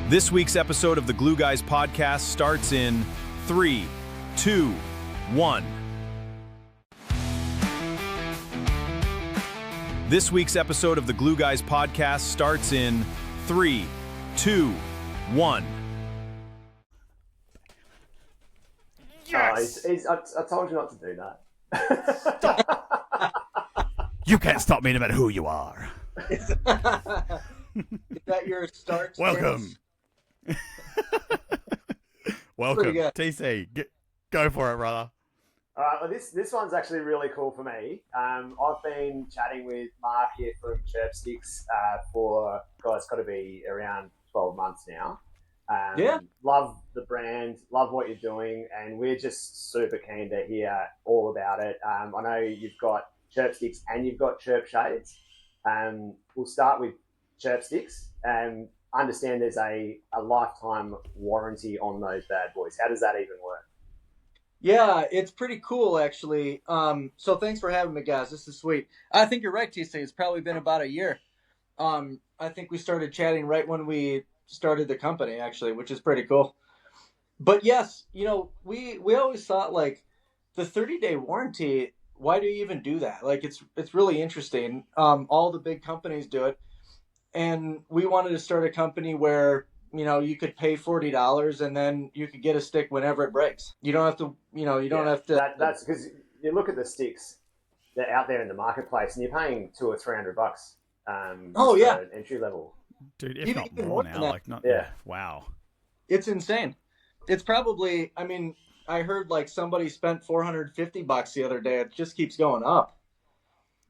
This week's episode of the Glue Guys podcast starts in 3, 2, 1. This week's episode of the Glue Guys podcast starts in 3, 2, 1. Yes! I told you not to do that. Stop! You can't stop me no matter who you are. Is that your start? Welcome. Welcome. TC, go for it, brother. All right, well, this one's actually really cool for me. I've been chatting with Mark here from Chirpsticks for, it's got to be around 12 months now. Love the brand, love what you're doing, and we're just super keen to hear all about it. I know you've got Chirpsticks and you've got Chirp Shades. We'll start with Chirpsticks. Understand there's a lifetime warranty on those bad boys. How does that even work? Yeah, it's pretty cool, actually. So thanks for having me, guys. This is sweet. I think you're right, TC. It's probably been about a year. I think we started chatting right when we started the company, actually, which is pretty cool. But yes, we always thought, like, the 30-day warranty, why do you even do that? Like, it's really interesting. All the big companies do it. And we wanted to start a company where, you could pay $40 and then you could get a stick whenever it breaks. You don't have to, have to. That's because you look at the sticks that are out there in the marketplace and you're paying $200 or $300. For an entry level. Dude, if not more now, wow. It's insane. It's probably, I heard like somebody spent $450 the other day. It just keeps going up.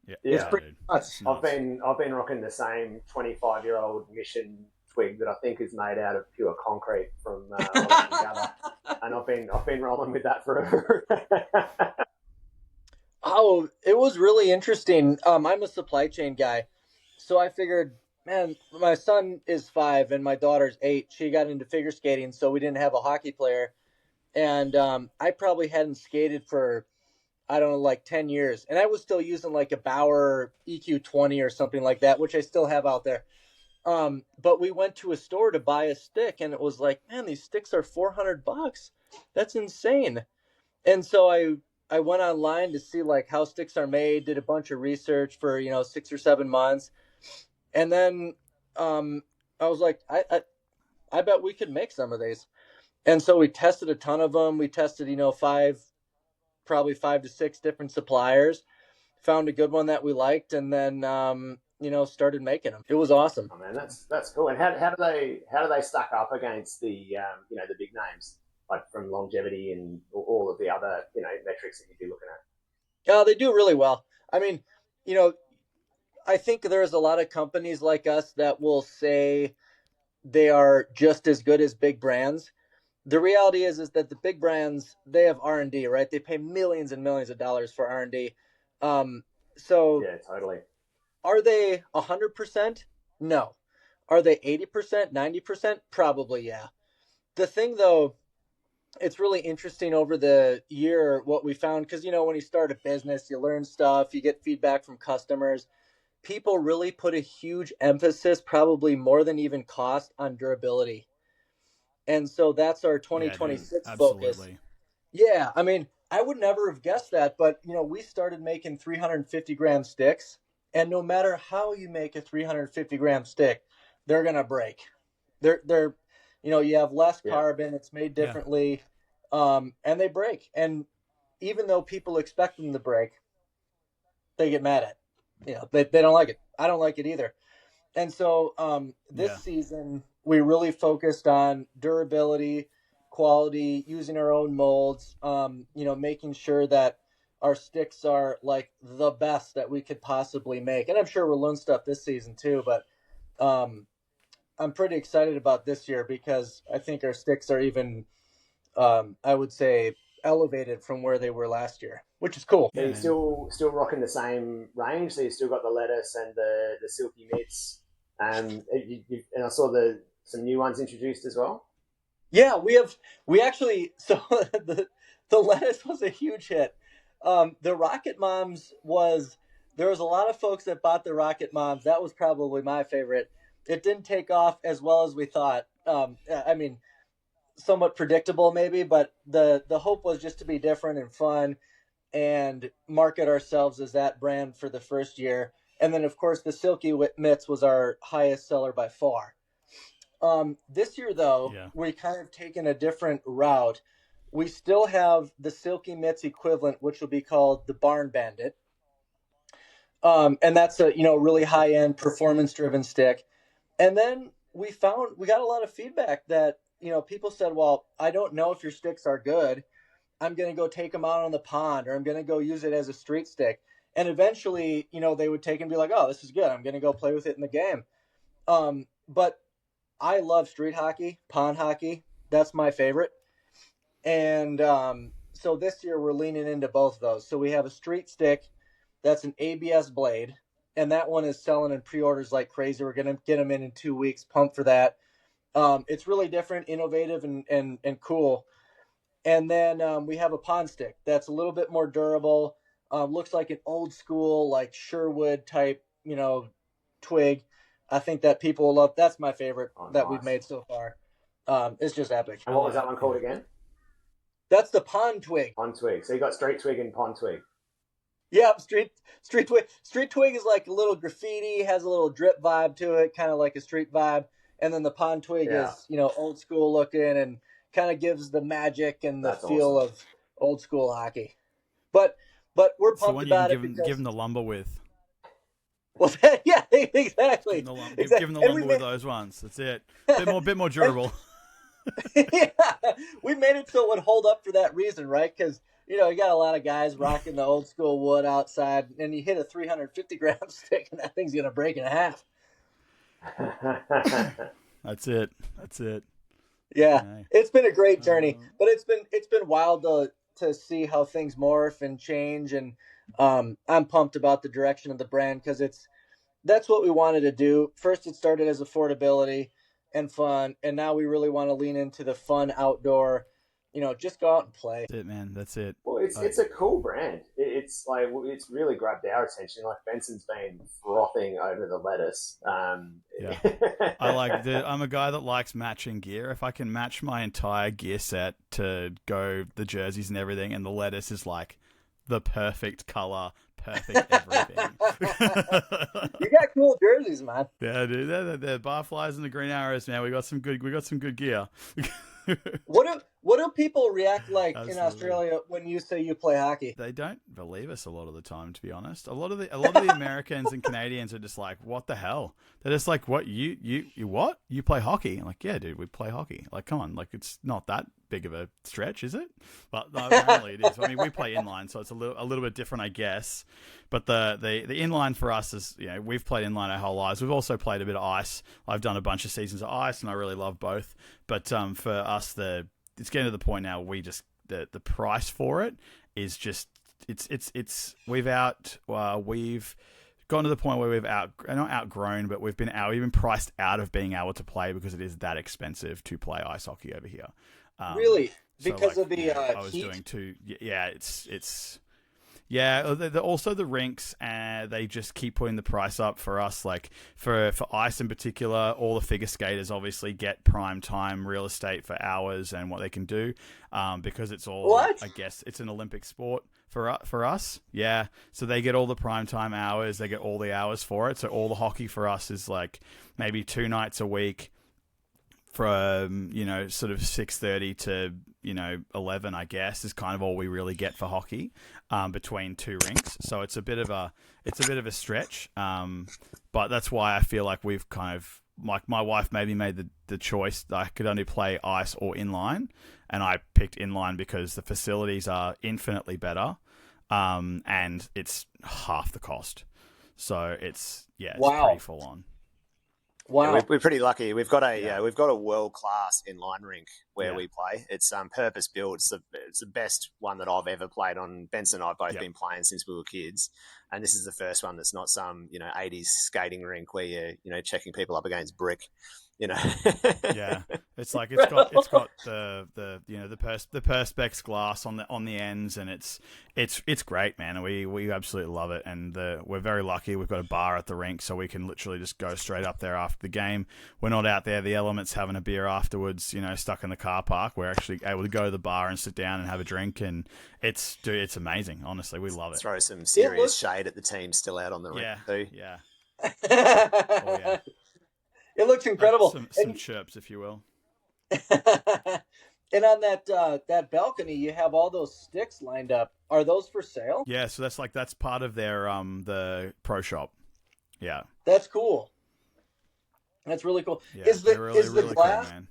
Yeah, it's pretty nuts. I've been rocking the same 25-year-old Mission twig that I think is made out of pure concrete from Gather, and I've been rolling with that forever. Oh, it was really interesting. I'm a supply chain guy, so I figured, man, my son is 5 and my daughter's 8. She got into figure skating, so we didn't have a hockey player, and I probably hadn't skated for, I don't know, like 10 years. And I was still using like a Bauer EQ20 or something like that, which I still have out there. But we went to a store to buy a stick and it was like, man, these sticks are $400. That's insane. And so I went online to see like how sticks are made, did a bunch of research for, 6 or 7 months. And then, I was like, I bet we could make some of these. And so we tested a ton of them. We tested, probably 5 to 6 different suppliers, found a good one that we liked, and then started making them. It was awesome. Oh man, that's cool. And how do they stack up against the the big names, like from longevity and all of the other metrics that you'd be looking at? They do really well. I think there's a lot of companies like us that will say they are just as good as big brands. The reality is that the big brands, they have R&D, right? They pay millions and millions of dollars for R&D. So yeah, totally. Are they 100%? No. Are they 80%, 90%? Probably, yeah. The thing, though, it's really interesting over the year what we found, because, when you start a business, you learn stuff, you get feedback from customers. People really put a huge emphasis, probably more than even cost, on durability. And so that's our 2026 focus. Yeah, I would never have guessed that, but we started making 350-gram sticks, and no matter how you make a 350-gram stick, they're gonna break. They're you have less carbon, it's made differently, and they break. And even though people expect them to break, they get mad at it. They don't like it. I don't like it either. And so this season, we really focused on durability, quality, using our own molds, making sure that our sticks are like the best that we could possibly make. And I'm sure we'll learn stuff this season too, but I'm pretty excited about this year because I think our sticks are even, I would say, elevated from where they were last year, which is cool. Are you still rocking the same range? So you still got the lettuce and the silky mitts, and I saw some new ones introduced as well. Yeah, we actually, so the lettuce was a huge hit. The Rocket Moms there was a lot of folks that bought the Rocket Moms. That was probably my favorite. It didn't take off as well as we thought. I mean, somewhat predictable maybe, but the hope was just to be different and fun and market ourselves as that brand for the first year. And then, of course, the Silky Mitts was our highest seller by far. This year, though, we kind of taken a different route. We still have the Silky Mitts equivalent, which will be called the Barn Bandit. And that's a, really high-end performance-driven stick. And then we got a lot of feedback that, people said, well, I don't know if your sticks are good. I'm going to go take them out on the pond, or I'm going to go use it as a street stick. And eventually, they would take and be like, oh, this is good. I'm going to go play with it in the game. But I love street hockey, pond hockey. That's my favorite. And so this year we're leaning into both of those. So we have a street stick that's an ABS blade, and that one is selling in pre-orders like crazy. We're going to get them in 2 weeks. Pumped for that. It's really different, innovative, and cool. And then we have a pond stick that's a little bit more durable. Looks like an old school, like Sherwood type, twig. I think that people will love. That's my favorite that we've made so far. It's just epic. And what was that one called again? That's the pond twig. Pond twig. So you got street twig and pond twig. Yeah, street twig. Street twig is like a little graffiti, has a little drip vibe to it, kind of like a street vibe. And then the pond twig is, old school looking and kind of gives the magic and the feel of old school hockey. But we're pumped about it. Give them the lumber with. Well, yeah, exactly. Give them the lumber with those ones. That's it. Bit more durable. Yeah, we made it so it would hold up for that reason, right? Because you got a lot of guys rocking the old school wood outside, and you hit a 350-gram stick, and that thing's gonna break in half. That's it. Yeah, it's been a great journey, but it's been wild to see how things morph and change, and I'm pumped about the direction of the brand because that's what we wanted to do. First, it started as affordability and fun, and now we really want to lean into the fun outdoor. Just go out and play. That's it, man. That's it. Well, it's a cool brand. It's like it's really grabbed our attention. Like Benson's been frothing over the lettuce. Yeah, I'm a guy that likes matching gear. If I can match my entire gear set to go the jerseys and everything, and the lettuce is like the perfect color, perfect everything. You got cool jerseys, man. Yeah, dude. The barflies and the green arrows, man. We got some good gear. What do people react like in Australia when you say you play hockey? They don't believe us a lot of the time, to be honest. A lot of the Americans and Canadians are just like, "What the hell?" They're just like, "What you what? You play hockey?" I'm like, "Yeah, dude, we play hockey." Like, come on, like it's not that big of a stretch, is it? But no, apparently it is. I mean, we play inline, so it's a little bit different, I guess. But the inline for us is, we've played inline our whole lives. We've also played a bit of ice. I've done a bunch of seasons of ice, and I really love both. But for us, it's getting to the point now where the price for it is just we've gotten to the point where we've not outgrown, but we've been priced out of being able to play because it is that expensive to play ice hockey over here. Really? Because of the I was heat? doing too. Yeah, it's. Yeah, also the rinks, they just keep putting the price up for us. Like for ice in particular, all the figure skaters obviously get prime time real estate for hours and what they can do, because it's all. What? I guess it's an Olympic sport for us. Yeah, so they get all the prime time hours. They get all the hours for it. So all the hockey for us is like maybe 2 nights a week, from sort of 6:30 to 11, I guess, is kind of all we really get for hockey, between 2 rinks. So it's a bit of a stretch, but that's why I feel like we've kind of, like, my wife maybe made the choice that I could only play ice or inline, and I picked inline because the facilities are infinitely better, and it's half the cost. So it's pretty full on. Wow, yeah, we're pretty lucky. We've got a world class inline rink where we play. It's purpose built. It's the best one that I've ever played on. Benson and I've both been playing since we were kids. And this is the first one that's not some 80s skating rink where you're checking people up against brick. Yeah, it's like it's got the perspex glass on the ends, and it's great, man. And we absolutely love it, and we're very lucky. We've got a bar at the rink, so we can literally just go straight up there after the game. We're not out there the elements having a beer afterwards, stuck in the car park. We're actually able to go to the bar and sit down and have a drink, and it's amazing. Honestly, we love it. Throw some serious shade at the team still out on the rink too. Yeah. Oh yeah. It looks incredible. Some chirps, if you will. And on that balcony, you have all those sticks lined up. Are those for sale? Yeah, so that's part of their the pro shop. Yeah, that's cool. That's really cool. Yeah, is the really glass? Cool, man.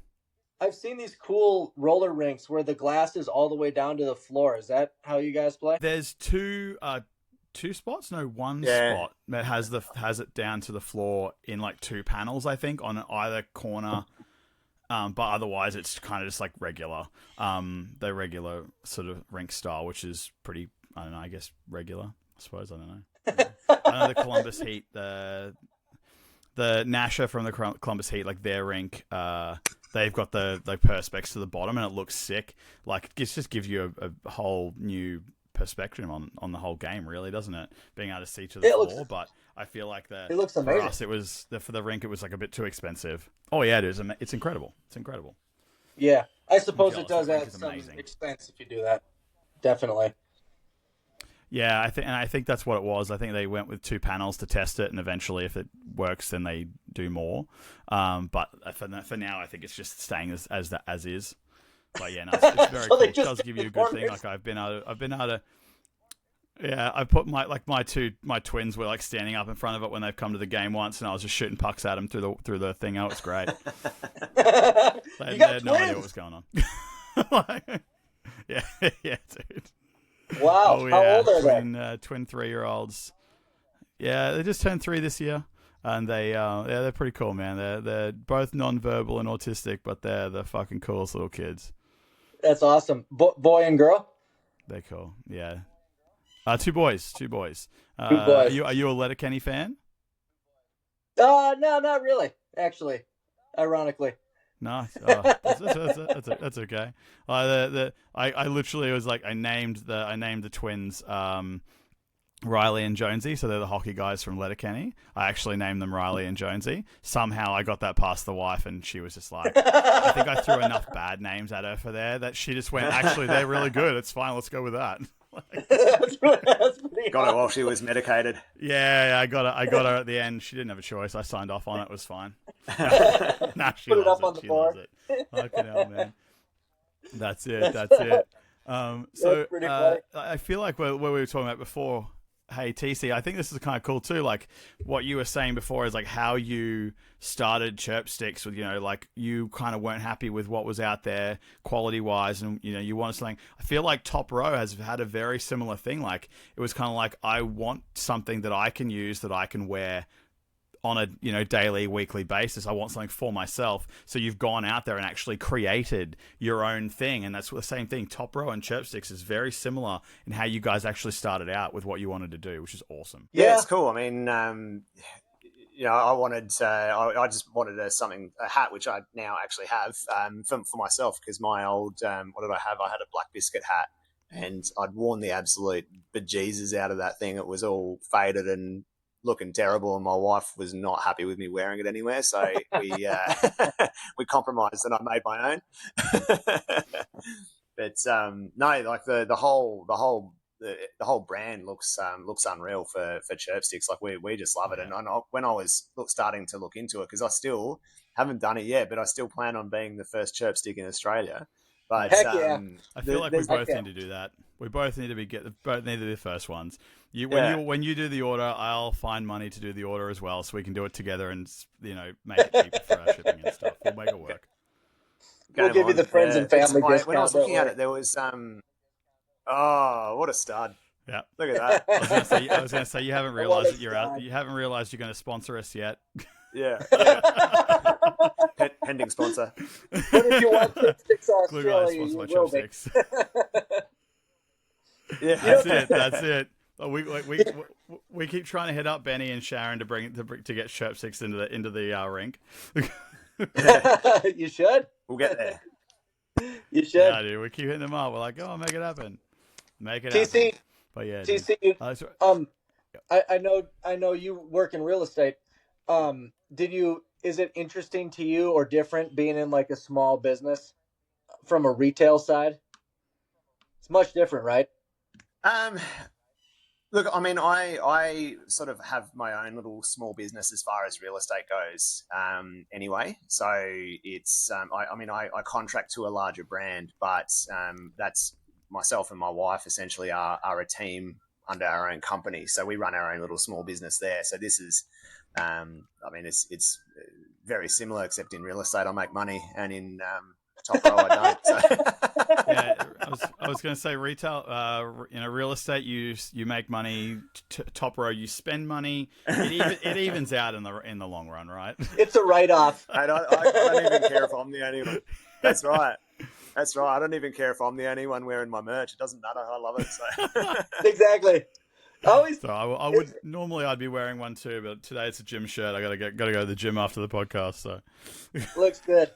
I've seen these cool roller rinks where the glass is all the way down to the floor. Is that how you guys play? There's two spots, one spot that has it down to the floor in like two panels, I think, on either corner. But otherwise it's kind of just like regular, the regular sort of rink style, which is pretty, I don't know, I guess regular, I suppose, I don't know. I know the Columbus Heat, the Nasher from the Columbus Heat, like their rink, they've got the perspex to the bottom, and it looks sick. Like it just gives you a whole new perspective on the whole game, really, doesn't it? Being able to see to the floor, but I feel like it looks amazing. For us, it was for the rink. It was like a bit too expensive. Oh yeah, it is. It's incredible. It's incredible. Yeah, I suppose it does add some expense if you do that. Definitely. Yeah, I think that's what it was. I think they went with two panels to test it, and eventually, if it works, then they do more. But for now, I think it's just staying as is. But yeah, no, it's very so cool. It does give you a good thing. Like I've been able to. Yeah, I put my twins were like standing up in front of it when they've come to the game once, and I was just shooting pucks at them through the thing. Oh, it's great. They had no idea what was going on. yeah, dude. Wow, oh, yeah. How old are they? Twin 3-year-olds. Yeah, they just turned 3 this year, and they're pretty cool, man. They're both non-verbal and autistic, but they're the fucking coolest little kids. That's awesome. Boy and girl? They're cool. Yeah. Two boys. Two boys. Are you a Letterkenny fan? No, not really. Actually, ironically. No, that's okay. I literally was like I named the twins Riley and Jonesy, so they're the hockey guys from Letterkenny. I actually named them Riley and Jonesy. Somehow I got that past the wife, and she was just like, I think I threw enough bad names at her for there that she just went, actually, they're really good. It's fine. Let's go with that. That's pretty got her while she was medicated. Yeah, I got her at the end. She didn't have a choice. I signed off on it. It was fine. She put it up loves on the She board. loves it. Fucking hell, man. That's it. That's pretty funny. I feel like what we were talking about before, hey TC, I think this is kind of cool too. Like what you were saying before is like how you started Chirpsticks with, like you kind of weren't happy with what was out there quality wise, and you wanted something. I feel like Top Row has had a very similar thing. Like it was kind of like, I want something that I can use, that I can wear on a daily, weekly basis. I want something for myself. So you've gone out there and actually created your own thing, and that's the same thing. Top Row and Chirpsticks is very similar in how you guys actually started out with what you wanted to do, which is awesome. Yeah, it's cool. I mean, I just wanted a hat, which I now actually have for myself, because my old what did I have? I had a black biscuit hat, and I'd worn the absolute bejesus out of that thing. It was all faded and looking terrible, and my wife was not happy with me wearing it anywhere, so we we compromised and I made my own. But no, like the whole brand looks unreal for Chirpsticks. Like we just love it. And when I was starting to look into it, because I still haven't done it yet, but I still plan on being the first Chirpstick in Australia. But heck yeah. I feel like we both need to do that. We both need to be the first ones. When you do the order, I'll find money to do the order as well, so we can do it together and make it cheaper for our shipping and stuff. We'll make it work. We'll give you the friends and family discount. When I was looking at it, there was oh, what a stud! Yeah, look at that. I was going to say you haven't realized that you're out. You haven't realized you're going to sponsor us yet. Yeah. Pending sponsor. But if you want Chirpsticks Australia, sponsor you my will be. Chirpsticks. Yeah, that's it. We keep trying to hit up Benny and Sharon to get Chirpsticks into the rink. You should. We'll get there. You should. Yeah, dude. We keep hitting them up. We're like, oh, make it happen. Make it TC, happen. But yeah, TC, I know you work in real estate. Is it interesting to you or different being in like a small business from a retail side? It's much different, right? Look, I mean, I sort of have my own little small business as far as real estate goes. Anyway, so it's I contract to a larger brand, but that's myself and my wife essentially are a team under our own company. So we run our own little small business there. So this is, it's very similar, except in real estate I make money, and in Top Row I don't. So. Yeah, I was going to say retail. Real estate you make money. Top Row you spend money. It evens out in the long run, right? It's a write-off. I don't even care if I'm the only one. That's right. I don't even care if I'm the only one wearing my merch. It doesn't matter. I love it. So. Exactly. So I would normally I'd be wearing one too, but today it's a gym shirt. I gotta go to the gym after the podcast. So looks good.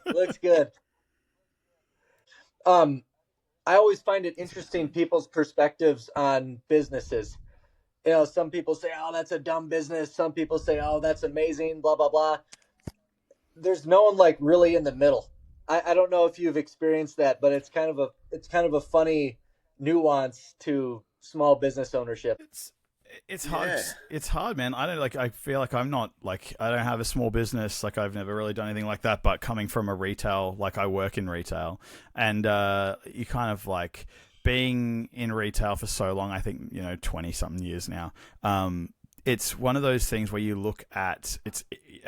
I always find it interesting people's perspectives on businesses. You know, some people say, "Oh, that's a dumb business." Some people say, "Oh, that's amazing." Blah blah blah. There's no one like really in the middle. I don't know if you've experienced that, but it's kind of a funny nuance to small business ownership. It's hard. Yeah. It's hard, man. I feel like I'm not like, I don't have a small business. Like I've never really done anything like that, but coming from a retail, like I work in retail, and you kind of like being in retail for so long, I think, 20 something years now. It's one of those things where you look at it's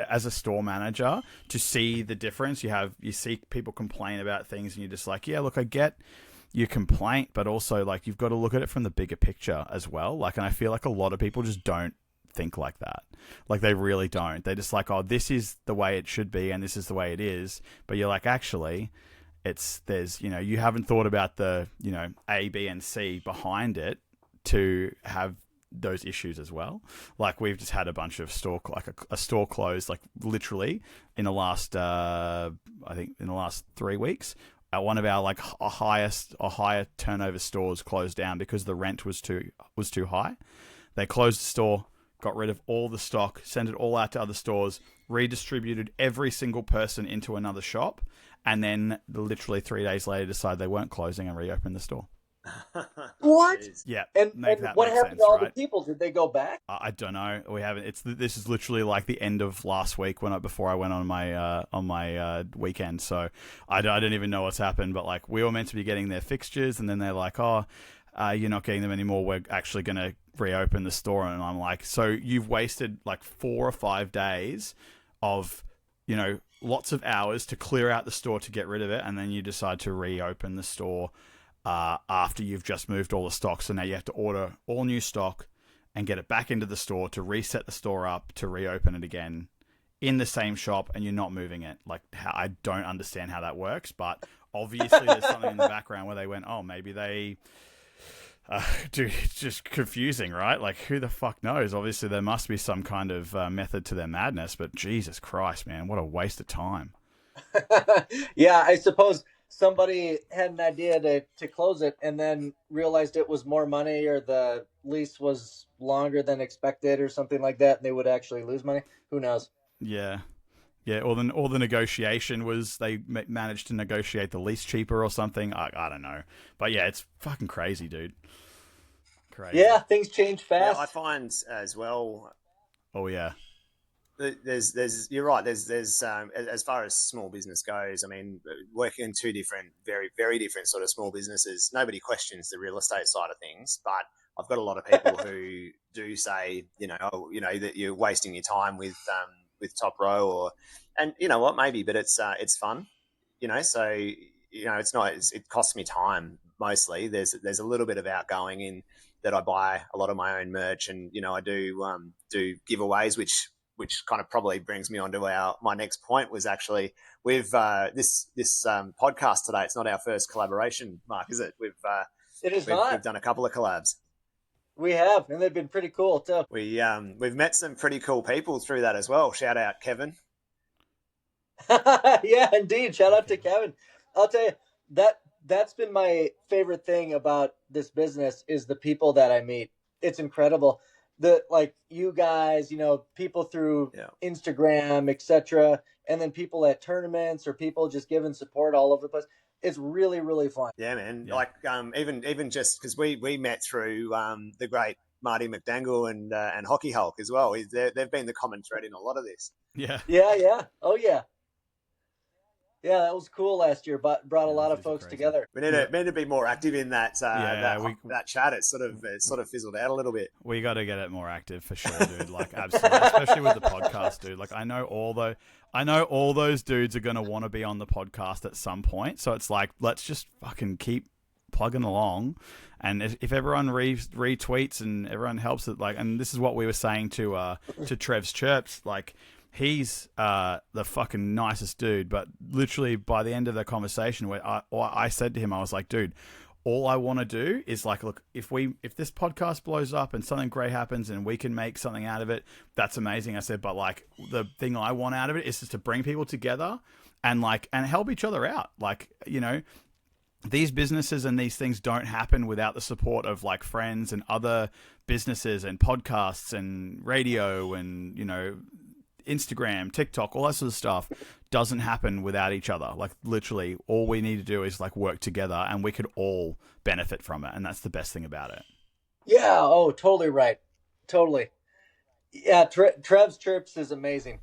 as a store manager to see the difference. You see people complain about things and you're just like, yeah, look, I get your complaint, but also like you've got to look at it from the bigger picture as well. Like, and I feel like a lot of people just don't think like that. Like they really don't. They're just like, oh, this is the way it should be and this is the way it is. But you're like, actually, you haven't thought about the, A, B, and C behind it to have those issues as well. Like we've just had a bunch of a store closed, like literally in the last, I think in the last 3 weeks. One of our higher turnover stores closed down because the rent was too high. They closed the store, got rid of all the stock, sent it all out to other stores, redistributed every single person into another shop, and then literally 3 days later decided they weren't closing and reopened the store. What? Yeah. And what happened to all the people? Did they go back? I don't know. We haven't. This is literally like the end of last week before I went on my weekend. So I don't even know what's happened. But like we were meant to be getting their fixtures, and then they're like, oh, you're not getting them anymore. We're actually going to reopen the store. And I'm like, so you've wasted like 4 or 5 days of lots of hours to clear out the store to get rid of it, and then you decide to reopen the store after you've just moved all the stock. So now you have to order all new stock and get it back into the store to reset the store up to reopen it again in the same shop, and you're not moving it. Like, I don't understand how that works, but obviously there's something in the background where they went, oh, maybe they dude, it's just confusing, right? Like, who the fuck knows? Obviously there must be some kind of method to their madness, but Jesus Christ, man, what a waste of time. Yeah, I suppose somebody had an idea to close it and then realized it was more money, or the lease was longer than expected or something like that, and they would actually lose money. Who knows? Yeah. Or the negotiation was they managed to negotiate the lease cheaper or something. I don't know. But yeah, it's fucking crazy, dude. Crazy. Yeah, things change fast. Yeah, I find as well. Oh yeah. There's you're right. There's as far as small business goes, I mean, working in two different, very, very different sort of small businesses, nobody questions the real estate side of things. But I've got a lot of people who do say, that you're wasting your time with Top Row, and you know what, maybe, but it's fun, So it's not. It costs me time mostly. There's a little bit of outgoing in that. I buy a lot of my own merch, and I do giveaways, which kind of probably brings me on to my next point. Was actually with this podcast today. It's not our first collaboration, Mark, is it? It is not. We've done a couple of collabs. We have, and they've been pretty cool too. We've met some pretty cool people through that as well. Shout out Kevin. Yeah, indeed. Shout out to Kevin. I'll tell you that's been my favorite thing about this business is the people that I meet. It's incredible. Like you guys, people through Instagram, etc., and then people at tournaments or people just giving support all over the place. It's really, really fun. Yeah, man. Yeah. Like even just because we met through the great Marty McDangle and Hockey Hulk as well. They've been the common thread in a lot of this. Yeah. Yeah. Oh yeah. Yeah, that was cool last year, but brought a lot of folks together. We need to be more active in that that chat. It sort of fizzled out a little bit. We got to get it more active for sure, dude. Like absolutely, especially with the podcast, dude. Like I know all those dudes are gonna want to be on the podcast at some point. So it's like let's just fucking keep plugging along, and if everyone retweets and everyone helps it, like, and this is what we were saying to Trev's Chirps, like. He's the fucking nicest dude, but literally by the end of the conversation, where I said to him, I was like, dude, all I want to do is like, look, if this podcast blows up and something great happens and we can make something out of it, that's amazing. I said, but like the thing I want out of it is just to bring people together and help each other out. Like, these businesses and these things don't happen without the support of like friends and other businesses and podcasts and radio and, Instagram, TikTok, all that sort of stuff doesn't happen without each other. Like literally all we need to do is like work together and we could all benefit from it. And that's the best thing about it. Yeah. Oh, totally right. Totally. Yeah. Trev's Chirps is amazing.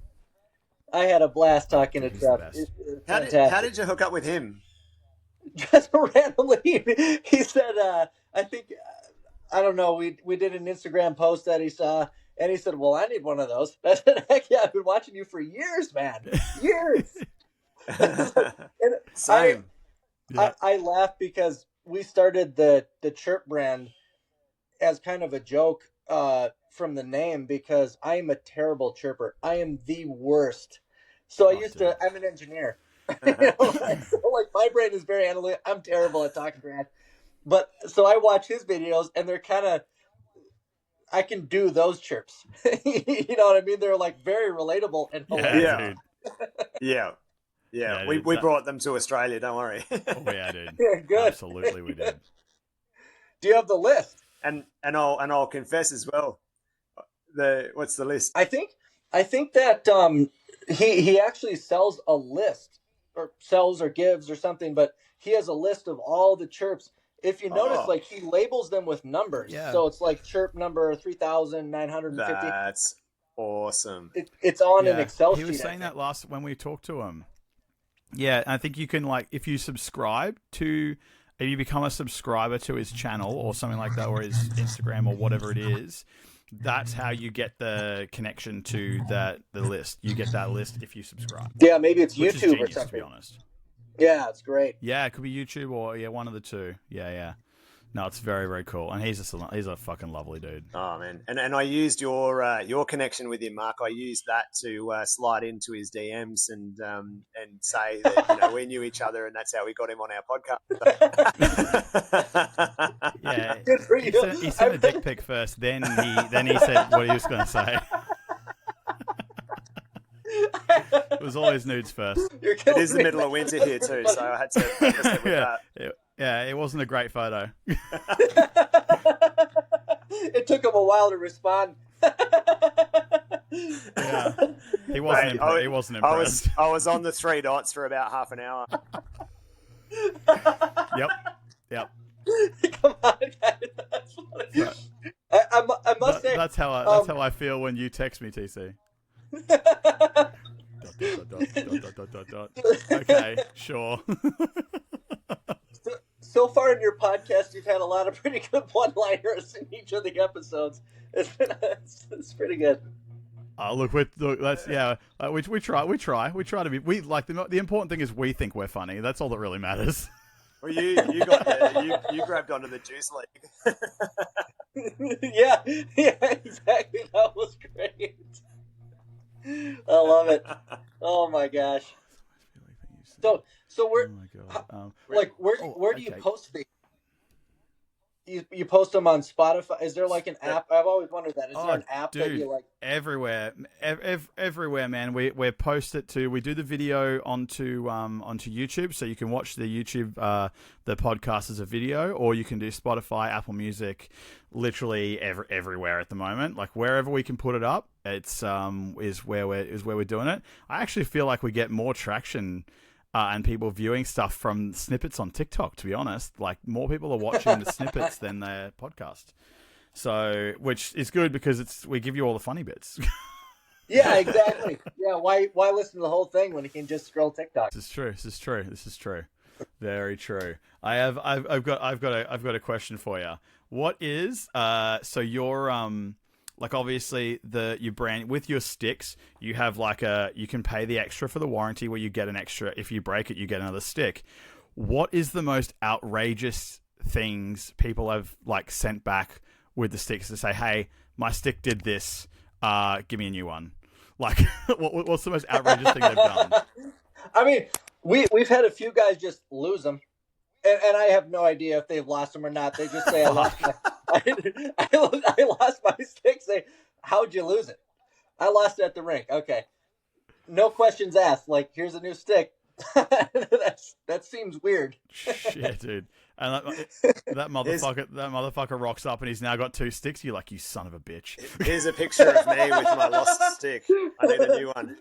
I had a blast talking to Trev. How did you hook up with him? Just randomly. He said, I think, I don't know. We did an Instagram post that he saw. And he said, well, I need one of those. I said, heck yeah, I've been watching you for years, man. Years. Same. I laugh because we started the Chirp brand as kind of a joke from the name because I am a terrible chirper. I am the worst. So I'm an engineer. Like my brain is very analytical. I'm terrible at talking trash. But so I watch his videos and they're kind of, I can do those chirps. You know what I mean? They're like very relatable and hilarious. Yeah. We brought them to Australia. Don't worry. Oh yeah, dude. Yeah, good. Absolutely, we did. Do you have the list? And I'll confess as well. What's the list? I think that he actually sells a list or sells or gives or something, but he has a list of all the chirps. If you notice, like he labels them with numbers, so it's like chirp number 3,950. That's awesome. It's on an Excel sheet. He was saying that when we talked to him. Yeah, I think you can if you become a subscriber to his channel or something like that, or his Instagram or whatever it is. That's how you get the connection to the list. You get that list if you subscribe. Yeah, maybe it's YouTube genius, or something. To be honest. Yeah, it's great. Yeah, it could be YouTube or one of the two. Yeah. No, it's very, very cool, and he's a fucking lovely dude. Oh man, and I used your connection with him, Mark. I used that to slide into his DMs and say that we knew each other, and that's how we got him on our podcast. Yeah, good for you. He sent a dick pic first, then he said what he was going to say. It was all his nudes first. It is the middle of winter here too, so I had to preface it with that. Yeah, it wasn't a great photo. It took him a while to respond. Yeah, he wasn't. He wasn't impressed. I was on the three dots for about half an hour. Yep. Come on, guys. That's funny. I must say that's how I feel when you text me, TC. Okay, sure. So far in your podcast, you've had a lot of pretty good one-liners in each of the episodes. It's pretty good. Look, that's we try to be. We like the important thing is we think we're funny. That's all that really matters. Well, you grabbed onto the juice league. Yeah, exactly. That was great. I love it. Oh my gosh. So where, oh my God. where do you post the? you post them on Spotify. Is there like an app? I've always wondered that. Is there an app that you like? Everywhere, everywhere, man. We post it to. We do the video onto YouTube, so you can watch the YouTube the podcast as a video, or you can do Spotify, Apple Music, literally everywhere at the moment. Like wherever we can put it up, it's is where we're doing it. I actually feel like we get more traction. And people viewing stuff from snippets on TikTok, to be honest. Like, more people are watching the snippets than their podcast. So, which is good because we give you all the funny bits. Yeah, exactly. Yeah, why listen to the whole thing when you can just scroll TikTok? This is true. Very true. I've got a question for you. What is so your like obviously you brand with your sticks, you have like you can pay the extra for the warranty where you get an extra, if you break it, you get another stick. What is the most outrageous things people have like sent back with the sticks to say, hey, my stick did this, give me a new one? Like, what's the most outrageous thing they've done? I mean, we've had a few guys just lose them. And I have no idea if they've lost them or not. They just say, I lost my stick. Say, how'd you lose it? I lost it at the rink. Okay. No questions asked. Like, here's a new stick. That seems weird. Shit, dude. And that motherfucker rocks up and he's now got 2 sticks. You're like, you son of a bitch. Here's a picture of me with my lost stick. I need a new one.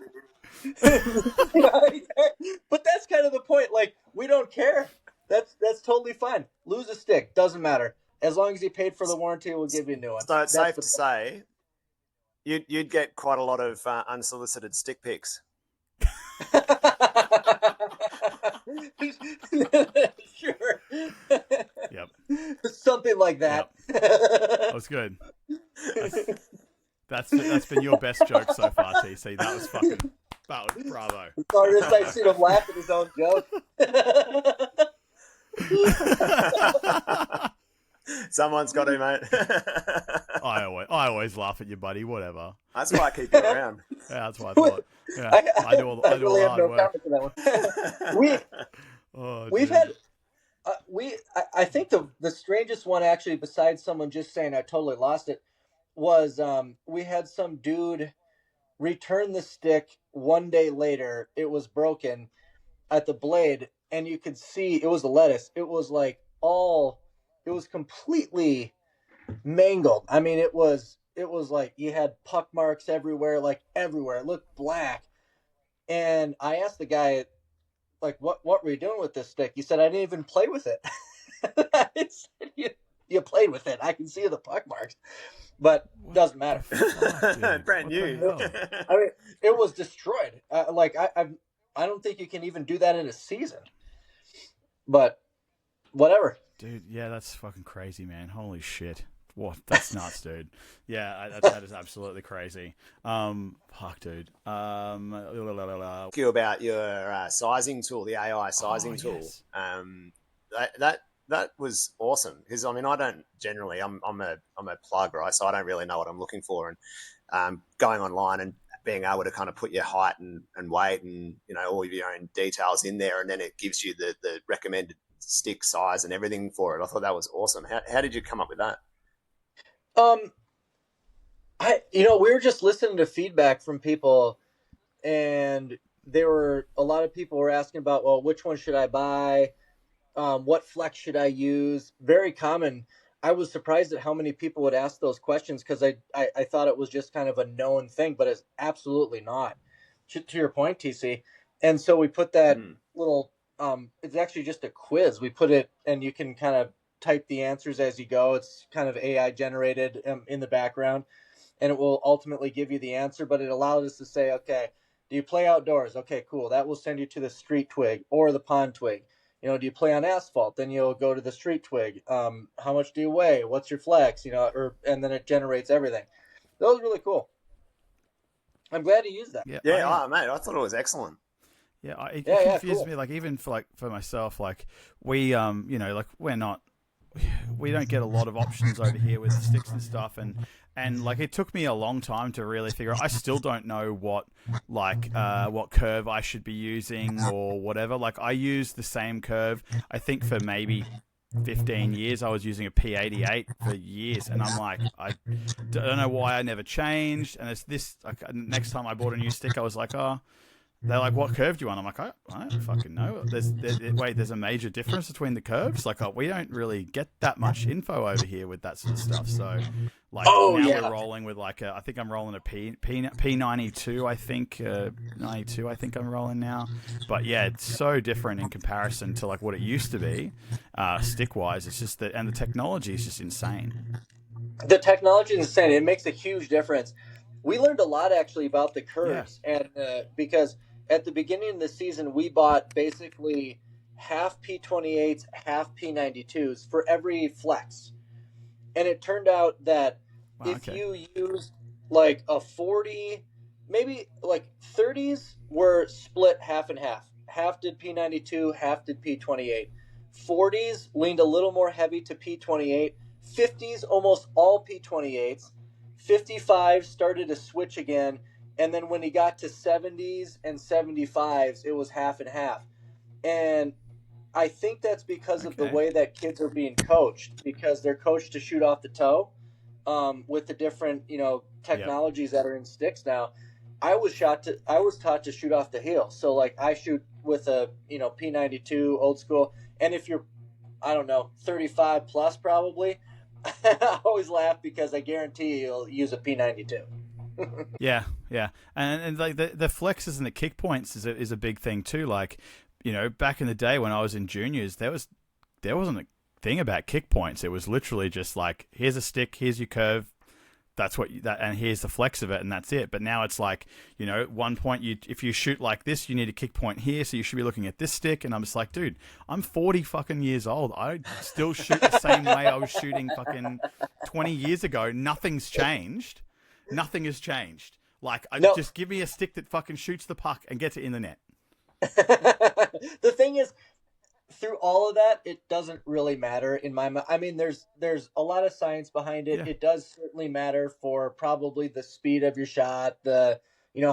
But that's kind of the point. Like, we don't care. That's totally fine. Lose a stick, doesn't matter. As long as you paid for the warranty, we'll give you a new one. So it's safe to say you'd get quite a lot of unsolicited stick pics. Sure. Yep. Something like that. Yep. That was good. That's been your best joke so far, TC. That was bravo. Sorry, I seen him laugh at his own joke. Someone's got to, mate. I always laugh at you, buddy. Whatever. That's why I keep you around. Yeah, that's what I thought. Yeah, I do all the hard work. We've had. I think the strangest one actually, besides someone just saying I totally lost it, was we had some dude return the stick one day later. It was broken at the blade, and you could see it was a lettuce. It was like it was completely mangled. I mean, it was like you had puck marks everywhere, like everywhere. It looked black. And I asked the guy, like, what were you doing with this stick? He said, I didn't even play with it. I said, you played with it. I can see the puck marks, but it doesn't matter. Brand new. I mean, it was destroyed. Like I don't think you can even do that in a season. But whatever. Dude, yeah, that's fucking crazy, man. Holy shit. What? That's nuts, dude. Yeah, that is absolutely crazy. Fuck, dude. Ask you about your sizing tool, the AI sizing tool. Yes. That was awesome because I mean I don't generally I'm a plug, right, so I don't really know what I'm looking for, and going online and being able to kind of put your height and weight and all of your own details in there, and then it gives you the recommended stick size and everything for it. I thought that was awesome. How did you come up with that? We were just listening to feedback from people, and a lot of people were asking about, well, which one should I buy? What flex should I use? Very common. I was surprised at how many people would ask those questions because I thought it was just kind of a known thing, but it's absolutely not. To your point, TC. And so we put that little, it's actually just a quiz. We put it, and you can kind of type the answers as you go. It's kind of AI generated in the background, and it will ultimately give you the answer, but it allowed us to say, okay, do you play outdoors? Okay, cool. That will send you to the street twig or the pond twig. Do you play on asphalt? Then you'll go to the street twig. How much do you weigh? What's your flex? And then it generates everything. That was really cool. I'm glad you used that. Mate, I thought it was excellent. Yeah, it confused me. Like even for myself, like we, we don't get a lot of options over here with the sticks and stuff, and like it took me a long time to really figure out. I still don't know what curve I should be using or whatever. Like I use the same curve, I think, for maybe 15 years. I was using a P88 for years, and I'm like, I don't know why I never changed. And it's this. Like, next time I bought a new stick, I was like, oh. They're like, what curve do you want? I'm like, I don't fucking know. There's a major difference between the curves. Like, we don't really get that much info over here with that sort of stuff. So, like, we're rolling with like I think I'm rolling a P92. I think 92. I think I'm rolling now. But yeah, it's so different in comparison to like what it used to be, stick wise. It's just that, and the technology is just insane. The technology is insane. It makes a huge difference. We learned a lot actually about the curves, and because at the beginning of the season, we bought basically half P28s, half P92s for every flex. And it turned out that you used like a 40, maybe like 30s were split half and half. Half did P92, half did P28. 40s leaned a little more heavy to P28. 50s, almost all P28s. 55 started to switch again. And then when he got to 70s and 75s, it was half and half. And I think that's because of the way that kids are being coached, because they're coached to shoot off the toe with the different, technologies that are in sticks now. I was taught to shoot off the heel. So like I shoot with a, P92 old school. And if you're, 35 plus probably, I always laugh because I guarantee you'll use a P92. Yeah. And like the flexes and the kick points is a big thing too. Like, back in the day when I was in juniors, there wasn't a thing about kick points. It was literally just like, here's a stick, here's your curve, and here's the flex of it, and that's it. But now it's like, at one point, if you shoot like this, you need a kick point here, so you should be looking at this stick. And I'm just like, dude, I'm 40 fucking years old. I still shoot the same way I was shooting fucking 20 years ago. Nothing's changed. Nothing has changed. Like, just give me a stick that fucking shoots the puck and gets it in the net. The thing is, through all of that, it doesn't really matter in my mind. I mean, there's a lot of science behind it. Yeah. It does certainly matter for probably the speed of your shot, the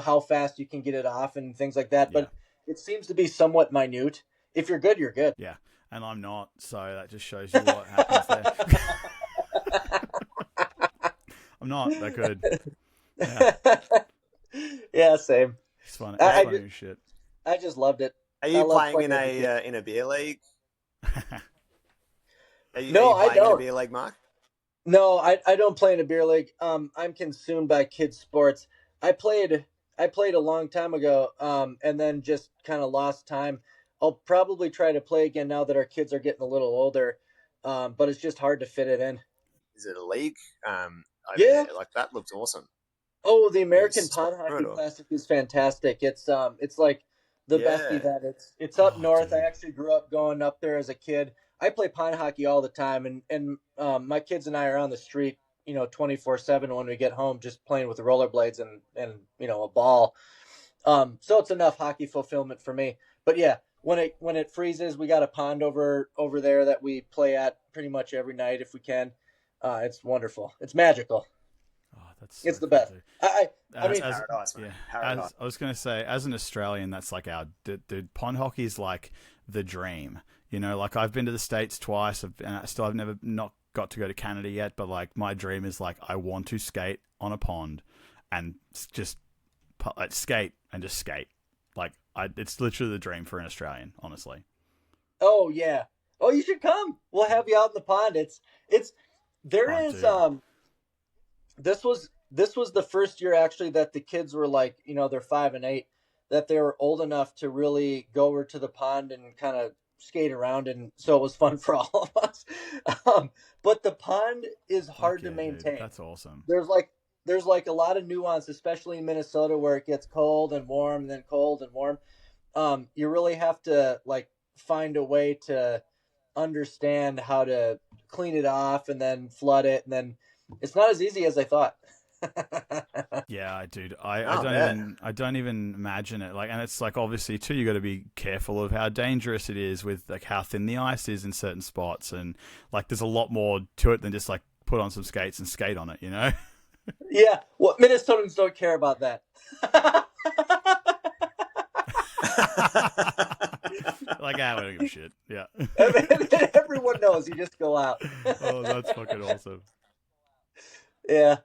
how fast you can get it off and things like that. But it seems to be somewhat minute. If you're good, you're good. Yeah, and I'm not, so that just shows you what happens there. I'm not that good. Yeah, same. It's funny. It's funny as shit. I just loved it. Are you playing in a beer league? Are you I playing don't. in a beer league, Mark? No, I don't play in a beer league. I'm consumed by kids' sports. I played a long time ago, and then just kind of lost time. I'll probably try to play again now that our kids are getting a little older, but it's just hard to fit it in. Is it a league? Like that looks awesome. Oh, the American Pond Hockey Classic is fantastic. It's like the best event. It's up north. Dude. I actually grew up going up there as a kid. I play pond hockey all the time, and my kids and I are on the street, 24/7 when we get home, just playing with the rollerblades and a ball. So it's enough hockey fulfillment for me. But yeah, when it freezes, we got a pond over there that we play at pretty much every night if we can. It's wonderful. It's magical. It's the best. I mean, paradise, man. Paradise. I was going to say, as an Australian, that's like dude, pond hockey is like the dream. Like I've been to the States twice. I've never not got to go to Canada yet, but like my dream is like I want to skate on a pond and just skate and just skate. Like it's literally the dream for an Australian, honestly. Oh yeah. Oh, you should come. We'll have you out in the pond. This was the first year actually that the kids were like, they're 5 and 8, that they were old enough to really go over to the pond and kind of skate around, and so it was fun for all of us. But the pond is hard to maintain. Dude, that's awesome. There's like a lot of nuance, especially in Minnesota where it gets cold and warm and then cold and warm. You really have to like find a way to understand how to clean it off and then flood it, and then it's not as easy as I thought. Yeah, dude. I don't even imagine it. Like, and it's like obviously too, you got to be careful of how dangerous it is with like how thin the ice is in certain spots, and like there's a lot more to it than just like put on some skates and skate on it, Yeah, well, Minnesotans don't care about that. Like, I don't give a shit. Yeah. Everyone knows goes. You just go out. Oh, that's fucking awesome. Yeah.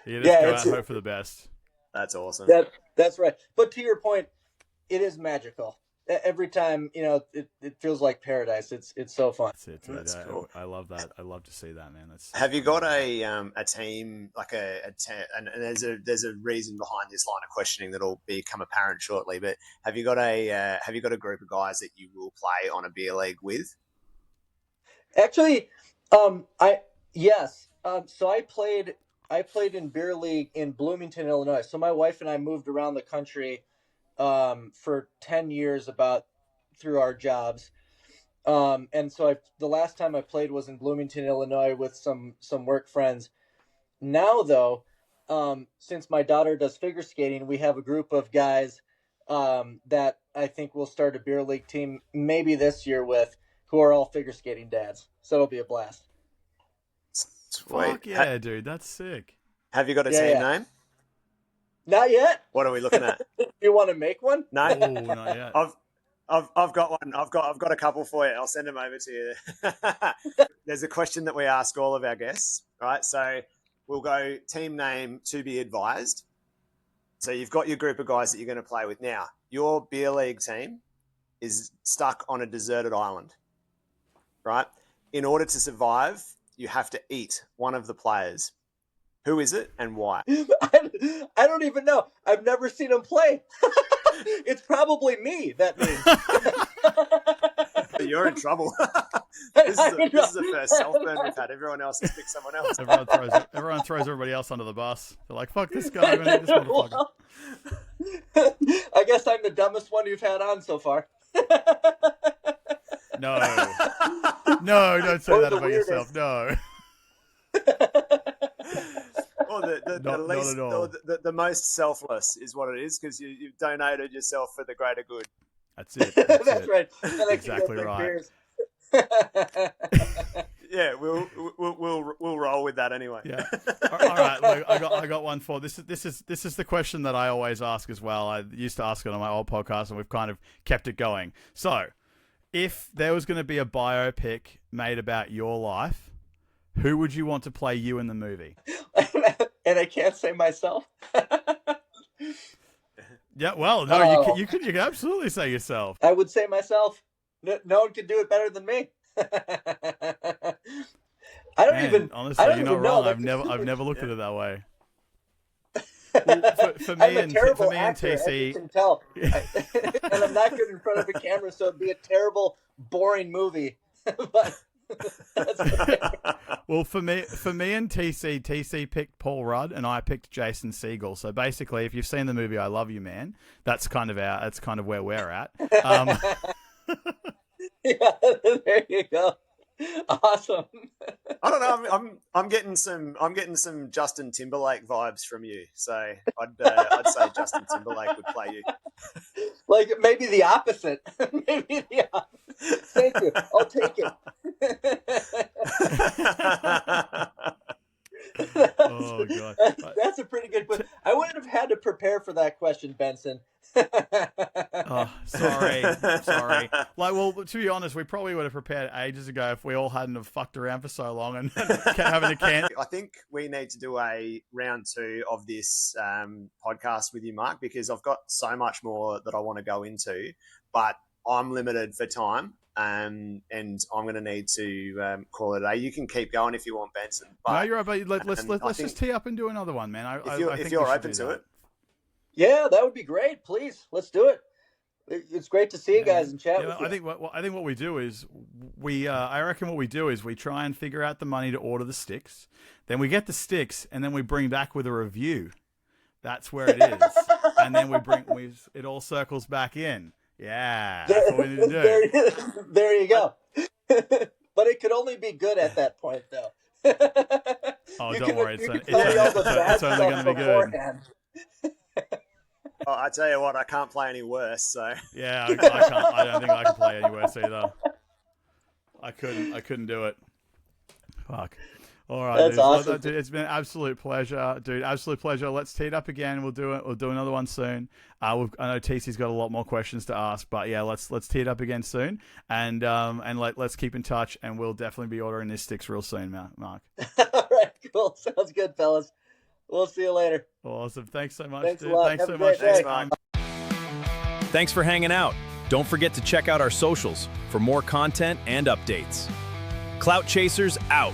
You just go out and hope for the best. That's awesome. That's right. But to your point, it is magical. Every time, it feels like paradise. It's so fun. That's it, dude. That's cool. I love that. I love to see that, man. Have you got a team like and there's a reason behind this line of questioning that'll become apparent shortly. But have you got a group of guys that you will play on a beer league with? Actually, yes. So I played in beer league in Bloomington, Illinois. So my wife and I moved around the country for 10 years about through our jobs. And so the last time I played was in Bloomington, Illinois with some work friends. Now though, since my daughter does figure skating, we have a group of guys that I think we'll start a beer league team maybe this year with, who are all figure skating dads. So it'll be a blast. Sweet. Fuck yeah, dude. That's sick. Have you got a team name? Not yet. What are we looking at? You want to make one? No, not yet. I've got one. I've got a couple for you. I'll send them over to you. There's a question that we ask all of our guests, right? So we'll go team name to be advised. So you've got your group of guys that you're going to play with. Now, your beer league team is stuck on a deserted island, right? In order to survive, you have to eat one of the players. Who is it and why? I don't even know. I've never seen him play. It's probably me, that means. You're in trouble. This is the first self-burn we've had. Everyone else has picked someone else. Everyone throws everybody else under the bus. They're like, fuck this guy. I'm going to eat this motherfucker. I guess I'm the dumbest one you've had on so far. No, don't say that about yourself. No. Well, the most selfless is what it is, because you've donated yourself for the greater good. That's it. That's right. Exactly right. Yeah, we'll roll with that anyway. Yeah. All right. Look, I got one for this is the question that I always ask as well. I used to ask it on my old podcast, and we've kind of kept it going. So, if there was going to be a biopic made about your life, who would you want to play you in the movie? And I can't say myself. Yeah, well, no, you can absolutely say yourself. I would say myself. No one could do it better than me. Honestly, you're not wrong. I've never looked at it that way. Well, for me and TC, as you can tell. And I'm not good in front of a camera, so it'd be a terrible, boring movie. But that's okay. Well, for me and TC picked Paul Rudd and I picked Jason Segel. So basically, if you've seen the movie I Love You, Man, that's kind of where we're at. Yeah, there you go. Awesome. I don't know. I'm getting some Justin Timberlake vibes from you. So I'd say Justin Timberlake would play you. Like maybe the opposite. Maybe the opposite. Thank you. I'll take it. Oh god, that's a pretty good question. I wouldn't have had to prepare for that question, Benson. Oh, sorry. Like, well, to be honest, we probably would have prepared ages ago if we all hadn't have fucked around for so long and having to cancel. I think we need to do a round 2 of this podcast with you, Mark, because I've got so much more that I want to go into, but I'm limited for time. And I'm going to need to call it a day. You can keep going if you want, Benson. But, no, you're right. But let's just tee up and do another one, man. If you're open to it. Yeah, that would be great. Please, let's do it. It's great to see you guys and chat with you. I think what we do is I reckon what we do is we try and figure out the money to order the sticks. Then we get the sticks and then we bring back with a review. That's where it is. And then it all circles back in. Yeah, that's what we need to do. There you go. But it could only be good at that point, though. Oh, don't worry. It's only going to be good. Oh, I tell you what, I can't play any worse. So yeah, I can't. I don't think I can play any worse either. I couldn't do it. Fuck. All right, That's dude. awesome. Well, dude, it's been an absolute pleasure, dude. Absolute pleasure. Let's tee it up again. We'll do it. We'll do another one soon. I know TC's got a lot more questions to ask, but yeah, let's tee it up again soon, and let's keep in touch, and we'll definitely be ordering these sticks real soon, Mark. All right, cool. Sounds good, fellas. We'll see you later. Awesome. Thanks so much, Thanks dude. a lot. Thanks Have so a great much. day. Mark. Thanks for hanging out. Don't forget to check out our socials for more content and updates. Clout Chasers out.